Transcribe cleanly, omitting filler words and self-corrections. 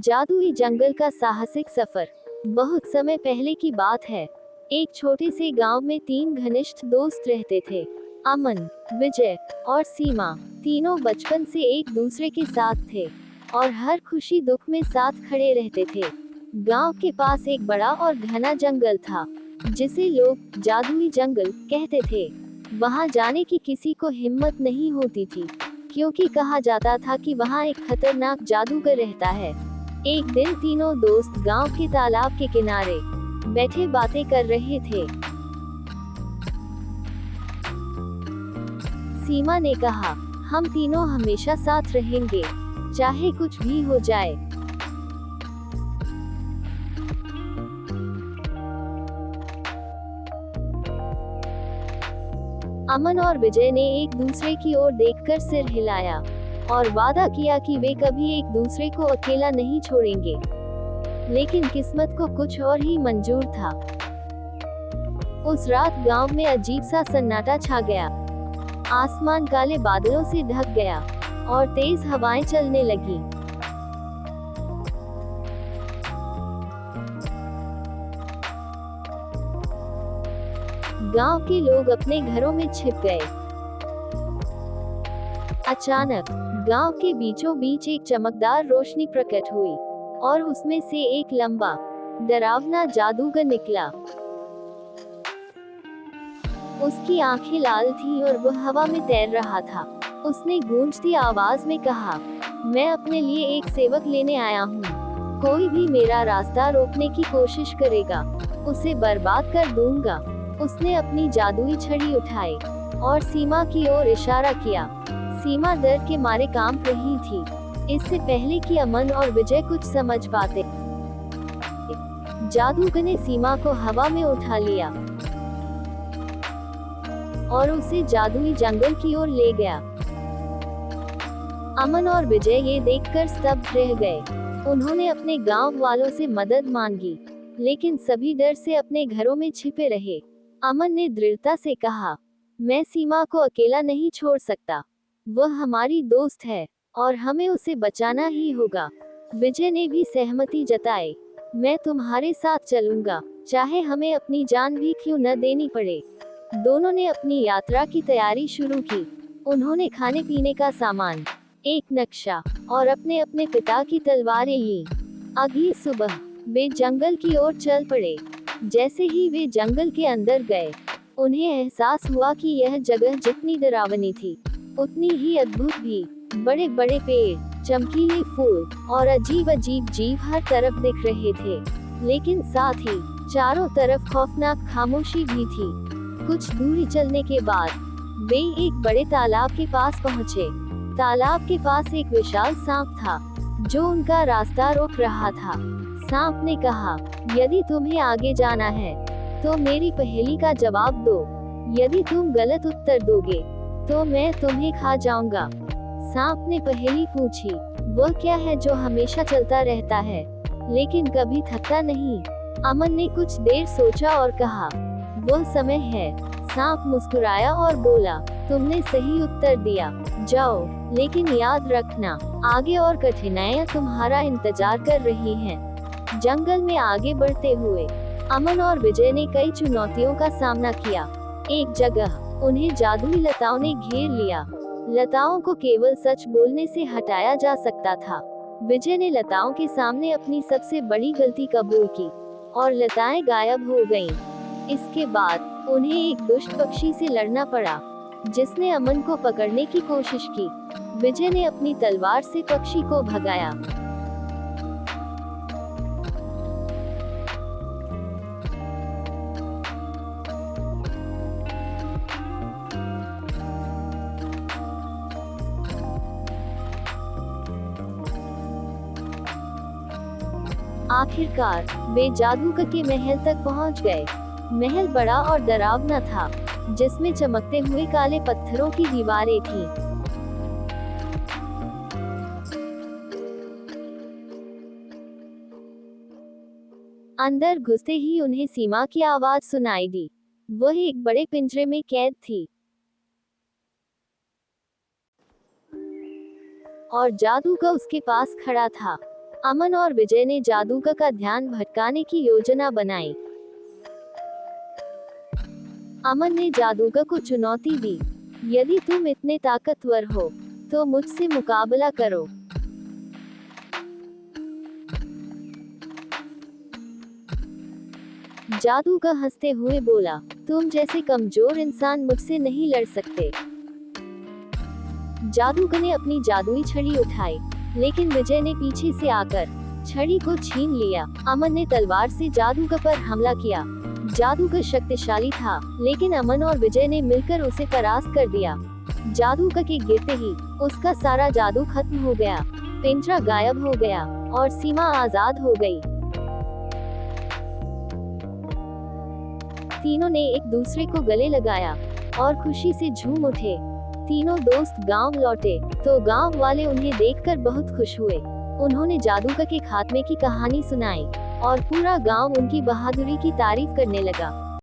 जादुई जंगल का साहसिक सफर। बहुत समय पहले की बात है। एक छोटे से गांव में 3 घनिष्ठ दोस्त रहते थे। अमन, विजय और सीमा। तीनों बचपन से एक दूसरे के साथ थे और हर खुशी दुख में साथ खड़े रहते थे। गांव के पास एक बड़ा और घना जंगल था, जिसे लोग जादुई जंगल कहते थे। वहां जाने की किसी को हिम्मत नहीं होती थी, क्योंकि कहा जाता था कि वहां एक खतरनाक जादूगर रहता है। एक दिन तीनों दोस्त गांव के तालाब के किनारे बैठे बातें कर रहे थे। सीमा ने कहा, हम तीनों हमेशा साथ रहेंगे, चाहे कुछ भी हो जाए। अमन और विजय ने एक दूसरे की ओर देखकर सिर हिलाया और वादा किया कि वे कभी एक दूसरे को अकेला नहीं छोड़ेंगे। लेकिन किस्मत को कुछ और ही मंजूर था। उस रात गांव में अजीब सा सन्नाटा छा गया। आसमान काले बादलों से ढक गया और तेज हवाएं चलने लगी। गांव के लोग अपने घरों में छिप गए। अचानक गांव के बीचों बीच एक चमकदार रोशनी प्रकट हुई और उसमें से एक लंबा, डरावना जादूगर निकला। उसकी आंखें लाल थीं और वह हवा में तैर रहा था। उसने गूंजती आवाज में कहा, मैं अपने लिए एक सेवक लेने आया हूँ। कोई भी मेरा रास्ता रोकने की कोशिश करेगा, उसे बर्बाद कर दूंगा। उसने अपनी जादुई छड़ी उठाई और सीमा की ओर इशारा किया। सीमा डर के मारे कांप रही थी। इससे पहले कि अमन और विजय कुछ समझ पाते, जादूगर ने सीमा को हवा में उठा लिया और उसे जादुई जंगल की ओर ले गया। अमन और विजय ये देखकर स्तब्ध रह गए। उन्होंने अपने गांव वालों से मदद मांगी, लेकिन सभी डर से अपने घरों में छिपे रहे। अमन ने दृढ़ता से कहा, मैं सीमा को अकेला नहीं छोड़ सकता। वह हमारी दोस्त है और हमें उसे बचाना ही होगा। विजय ने भी सहमति जताई, मैं तुम्हारे साथ चलूंगा, चाहे हमें अपनी जान भी क्यों न देनी पड़े। दोनों ने अपनी यात्रा की तैयारी शुरू की। उन्होंने खाने पीने का सामान, एक नक्शा और अपने अपने पिता की तलवारें ली। अगली सुबह वे जंगल की ओर चल पड़े। जैसे ही वे जंगल के अंदर गए, उन्हें एहसास हुआ कि यह जगह जितनी डरावनी थी, उतनी ही अद्भुत भी। बड़े बड़े पेड़, चमकीले फूल और अजीब अजीब जीव हर तरफ दिख रहे थे, लेकिन साथ ही चारों तरफ खौफनाक खामोशी भी थी। कुछ दूरी चलने के बाद वे एक बड़े तालाब के पास पहुंचे। तालाब के पास एक विशाल सांप था, जो उनका रास्ता रोक रहा था। सांप ने कहा, यदि तुम्हें आगे जाना है, तो मेरी पहेली का जवाब दो। यदि तुम गलत उत्तर दोगे, तो मैं तुम्हें खा जाऊंगा। सांप ने पहेली पूछी, वह क्या है जो हमेशा चलता रहता है, लेकिन कभी थकता नहीं? अमन ने कुछ देर सोचा और कहा, वह समय है। सांप मुस्कुराया और बोला, तुमने सही उत्तर दिया, जाओ, लेकिन याद रखना, आगे और कठिनाइयां तुम्हारा इंतजार कर रही हैं। जंगल में आगे बढ़ते हुए अमन और विजय ने कई चुनौतियों का सामना किया। एक जगह उन्हें जादुई लताओं ने घेर लिया। लताओं को केवल सच बोलने से हटाया जा सकता था। विजय ने लताओं के सामने अपनी सबसे बड़ी गलती कबूल की और लताएं गायब हो गईं। इसके बाद उन्हें एक दुष्ट पक्षी से लड़ना पड़ा, जिसने अमन को पकड़ने की कोशिश की। विजय ने अपनी तलवार से पक्षी को भगाया। आखिरकार वे जादूगर के महल तक पहुंच गए। महल बड़ा और डरावना था, जिसमें चमकते हुए काले पत्थरों की दीवारें थीं। अंदर घुसते ही उन्हें सीमा की आवाज सुनाई दी। वह एक बड़े पिंजरे में कैद थी और जादूगर उसके पास खड़ा था। अमन और विजय ने जादूगर का ध्यान भटकाने की योजना बनाई। अमन ने जादूगर को चुनौती दी, यदि तुम इतने ताकतवर हो, तो मुझसे मुकाबला करो। जादूगर हंसते हुए बोला, तुम जैसे कमजोर इंसान मुझसे नहीं लड़ सकते। जादूगर ने अपनी जादुई छड़ी उठाई, लेकिन विजय ने पीछे से आकर छड़ी को छीन लिया। अमन ने तलवार से जादूगर पर हमला किया। जादूगर शक्तिशाली था, लेकिन अमन और विजय ने मिलकर उसे परास्त कर दिया। जादूगर के गिरते ही उसका सारा जादू खत्म हो गया, पिंजरा गायब हो गया और सीमा आजाद हो गई। तीनों ने एक दूसरे को गले लगाया और खुशी से झूम उठे। तीनों दोस्त गांव लौटे तो गांव वाले उन्हें देखकर बहुत खुश हुए। उन्होंने जादूगर के खात्मे की कहानी सुनाई और पूरा गांव उनकी बहादुरी की तारीफ करने लगा।